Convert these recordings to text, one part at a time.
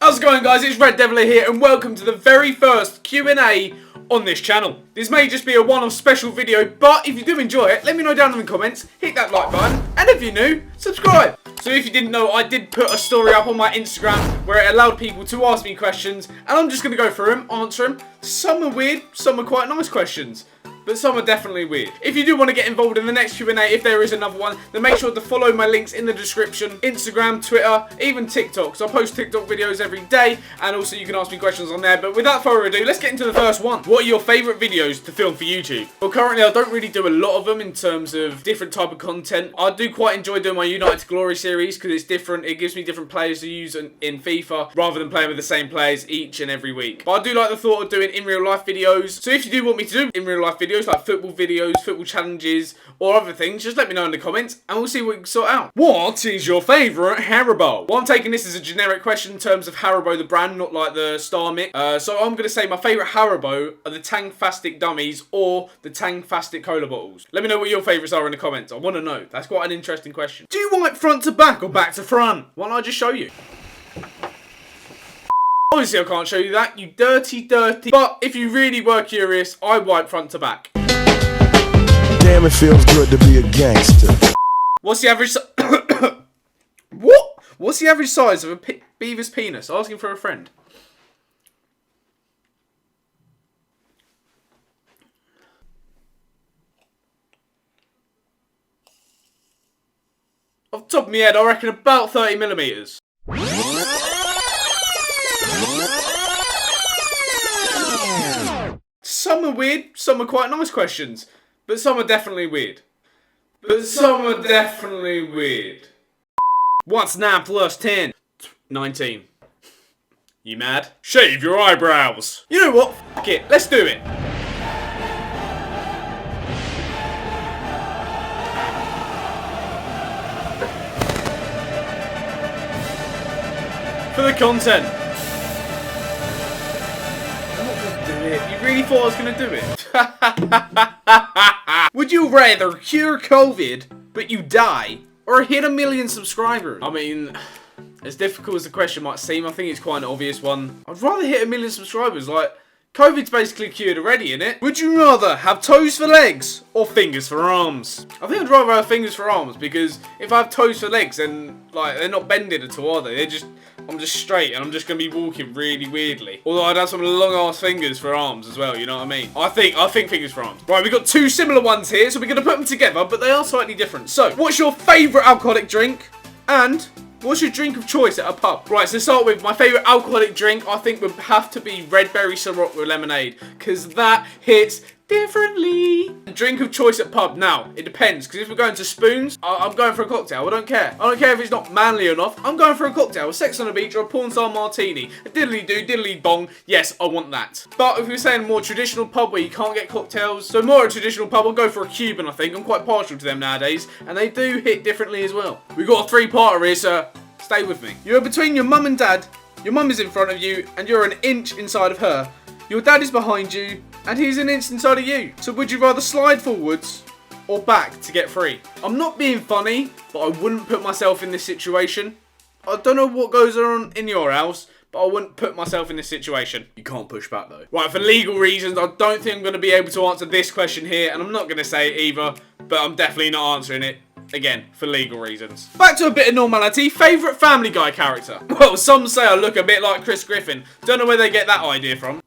How's it going, guys? It's Red Devil here and welcome to the very first Q&A on this channel. This may just be a one-off special video, but if you do enjoy it, let me know down in the comments, hit that like button, and if you're new, subscribe. So if you didn't know, I did put a story up on my Instagram where it allowed people to ask me questions, and I'm just going to go through them, answer them. Some are weird, some are quite nice questions, but some are definitely weird. If you do want to get involved in the next Q&A, if there is another one, then make sure to follow my links in the description. Instagram, Twitter, even TikTok, because I post TikTok videos every day, and also you can ask me questions on there. But without further ado, let's get into the first one. What are your favourite videos to film for YouTube? Well, currently I don't really do a lot of them in terms of different type of content. I do quite enjoy doing my United to Glory series, because it's different. It gives me different players to use in FIFA, rather than playing with the same players each and every week. But I do like the thought of doing in real life videos. So if you do want me to do in real life videos, like football videos, football challenges, or other things, just let me know in the comments and we'll see what we can sort out. What is your favourite hairball? Well, I'm taking this as a generic question in terms of Haribo the brand, not like the Star Mix. So I'm going to say my favourite Haribo are the Tangfastic Dummies or the Tangfastic Cola bottles. Let me know what your favourites are in the comments. I want to know. That's quite an interesting question. Do you wipe front to back or back to front? Why don't I just show you? Obviously, I can't show you that, you dirty. But if you really were curious, I wipe front to back. Damn, it feels good to be a gangster. What's the average What? What's the average size of a beaver's penis? Asking for a friend. Off the top of my head, I reckon about 30mm. Some are weird, some are quite nice questions, but some are definitely weird. What's 9 plus 10? 19. You mad? Shave your eyebrows. You know what? F*** it, let's do it. For the content. You really thought I was going to do it? Would you rather cure COVID, but you die, or hit 1 million subscribers? I mean, as difficult as the question might seem, I think it's quite an obvious one. I'd rather hit 1 million subscribers. Like, COVID's basically cured already, innit? Would you rather have toes for legs or fingers for arms? I think I'd rather have fingers for arms, because if I have toes for legs, then like they're not bending at all, are they? I'm just straight and I'm just going to be walking really weirdly. Although I'd have some long ass fingers for arms as well, you know what I mean? I think fingers for arms. Right, we've got two similar ones here, so we're going to put them together, but they are slightly different. So, what's your favourite alcoholic drink? And what's your drink of choice at a pub? Right, so to start with, my favourite alcoholic drink, I think would have to be red berry Ciroc with lemonade, because that hits differently. Drink of choice at pub. Now, it depends, because if we're going to spoons, I'm going for a cocktail. I don't care. I don't care if it's not manly enough. I'm going for a cocktail. A sex on the beach or a porn star martini. A diddly-do, diddly-dong. Yes, I want that. But if we're saying a more traditional pub where you can't get cocktails, so more a traditional pub, I'll go for a Cuban, I think. I'm quite partial to them nowadays, and they do hit differently as well. We've got a three-parter here, so stay with me. You're between your mum and dad, your mum is in front of you, and you're an inch inside of her. Your dad is behind you, and he's an inch inside of you. So would you rather slide forwards or back to get free? I'm not being funny, but I wouldn't put myself in this situation. I don't know what goes on in your house, but I wouldn't put myself in this situation. You can't push back though. Right, for legal reasons, I don't think I'm going to be able to answer this question here, and I'm not going to say it either, but I'm definitely not answering it. Again, for legal reasons. Back to a bit of normality. Favourite Family Guy character? Well, some say I look a bit like Chris Griffin. Don't know where they get that idea from.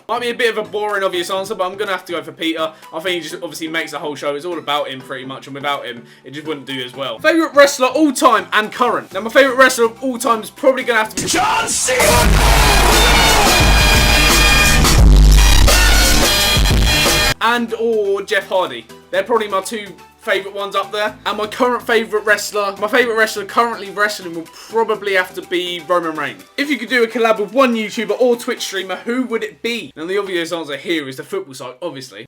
Might be a bit of a boring, obvious answer, but I'm going to have to go for Peter. I think he just obviously makes the whole show. It's all about him, pretty much, and without him, it just wouldn't do as well. Favourite wrestler all time and current? Now, my favourite wrestler of all time is probably going to have to be John Cena! And or Jeff Hardy. They're probably my two favourite ones up there. And my current favourite wrestler, my favourite wrestler currently wrestling will probably have to be Roman Reigns. If you could do a collab with one YouTuber or Twitch streamer, who would it be? Now the obvious answer here is the football side, obviously.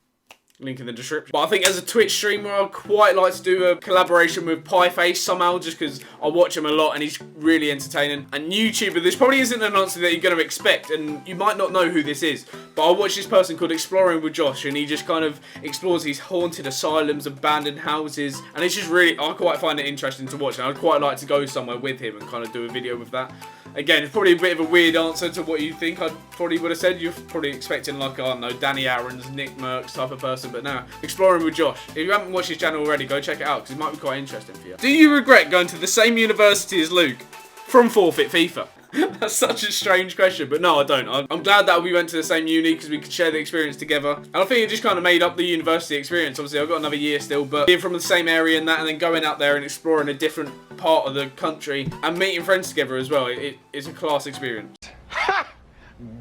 Link in the description. But I think as a Twitch streamer, I'd quite like to do a collaboration with Pieface somehow, just because I watch him a lot and he's really entertaining. And YouTuber, this probably isn't an answer that you're going to expect, and you might not know who this is, but I watch this person called Exploring with Josh, and he just kind of explores these haunted asylums, abandoned houses, and it's just really, I quite find it interesting to watch, and I'd quite like to go somewhere with him and kind of do a video with that. Again, it's probably a bit of a weird answer to what you think I probably would have said. You're probably expecting like, I don't know, Danny Aaron's, Nick Merckx type of person. But now, exploring with Josh. If you haven't watched his channel already, go check it out because it might be quite interesting for you. Do you regret going to the same university as Luke from Forfeit FIFA? That's such a strange question, but no, I don't. I'm glad that we went to the same uni because we could share the experience together. And I think it just kind of made up the university experience. Obviously, I've got another year still, but being from the same area and that, and then going out there and exploring a different part of the country and meeting friends together as well, it's a class experience. Ha!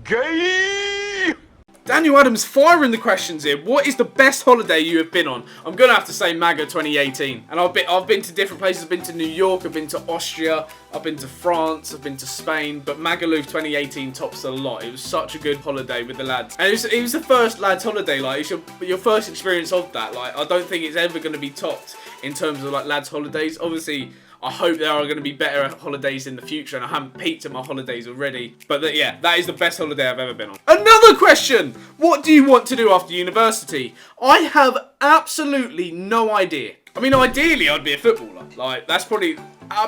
Gay! Daniel Adams firing the questions here. What is the best holiday you have been on? I'm going to have to say MAGA 2018. And I've been to different places. I've been to New York. I've been to Austria. I've been to France. I've been to Spain. But Magaluf 2018 tops a lot. It was such a good holiday with the lads. And it was the first lads holiday. Like, it's your first experience of that. Like, I don't think it's ever going to be topped in terms of like lads holidays. Obviously, I hope there are going to be better holidays in the future, and I haven't peaked at my holidays already. But yeah, that is the best holiday I've ever been on. Another question! What do you want to do after university? I have absolutely no idea. I mean, ideally, I'd be a footballer. Like, that'd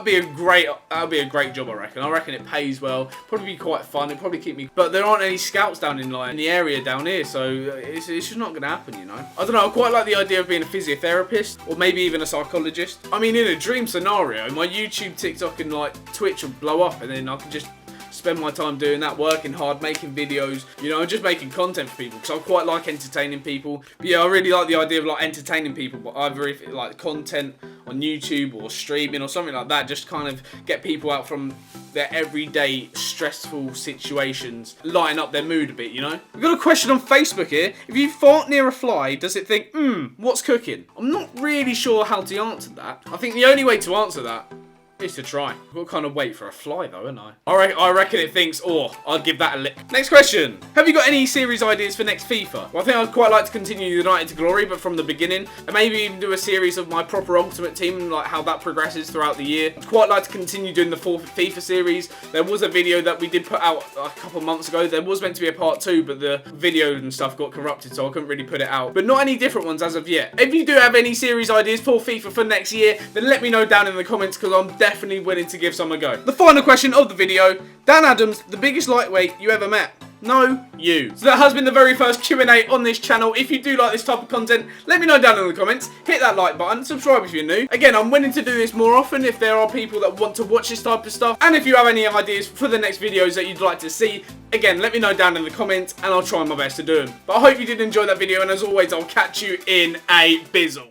be a great job, I reckon. I reckon it pays well. Probably be quite fun. It'd probably keep me. But there aren't any scouts down in the area down here, so it's just not going to happen, you know. I don't know. I quite like the idea of being a physiotherapist or maybe even a psychologist. I mean, in a dream scenario, my YouTube, TikTok, and like Twitch will blow up, and then I can just spend my time doing that, working hard, making videos, you know, just making content for people because I quite like entertaining people. But yeah, I really like the idea of like entertaining people, but either if like content on YouTube or streaming or something like that, just kind of get people out from their everyday stressful situations, lighten up their mood a bit, you know. We've got a question on Facebook here. If you fart near a fly, does it think, what's cooking? I'm not really sure how to answer that. I think the only way to answer that is to try. I've got to kind of wait for a fly though, haven't I? I reckon it thinks, I'd give that a lick. Next question. Have you got any series ideas for next FIFA? Well, I think I'd quite like to continue United to Glory, but from the beginning. And maybe even do a series of my proper Ultimate Team and like how that progresses throughout the year. I'd quite like to continue doing the Forfeit FIFA series. There was a video that we did put out a couple months ago. There was meant to be a part 2, but the video and stuff got corrupted, so I couldn't really put it out. But not any different ones as of yet. If you do have any series ideas for FIFA for next year, then let me know down in the comments because I'm definitely willing to give some a go. The final question of the video. Dan Adams, the biggest lightweight you ever met? No, you. So that has been the very first Q&A on this channel. If you do like this type of content, let me know down in the comments. Hit that like button, subscribe if you're new. Again, I'm willing to do this more often if there are people that want to watch this type of stuff. And if you have any ideas for the next videos that you'd like to see, again, let me know down in the comments and I'll try my best to do them. But I hope you did enjoy that video, and as always, I'll catch you in a bizzle.